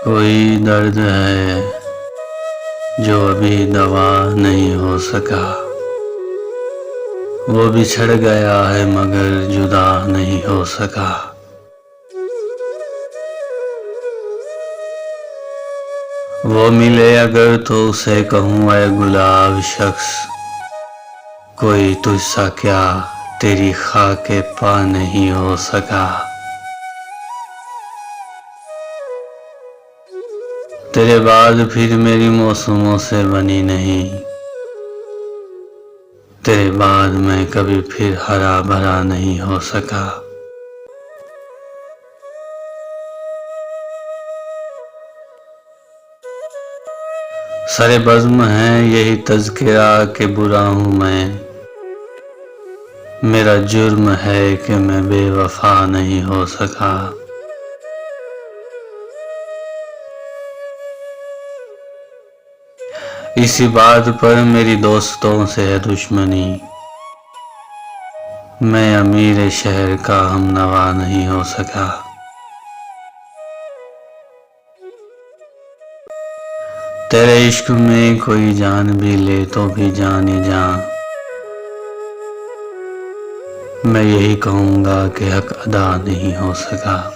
कोई दर्द है जो अभी दवा नहीं हो सका, वो बिछड़ गया है मगर जुदा नहीं हो सका। वो मिले अगर तो उसे कहूँ ऐ गुलाब शख्स, कोई तुझसा क्या तेरी खाके पा नहीं हो सका। तेरे बाद फिर मेरी मौसमों से बनी नहीं, तेरे बाद मैं कभी फिर हरा भरा नहीं हो सका। सरे बज़्म है यही तज़किरा के बुरा हूँ मैं, मेरा जुर्म है कि मैं बेवफा नहीं हो सका। इसी बात पर मेरी दोस्तों से है दुश्मनी, मैं अमीर शहर का हमनवा नहीं हो सका। तेरे इश्क में कोई जान भी ले तो भी जाने जा, मैं यही कहूँगा कि हक अदा नहीं हो सका।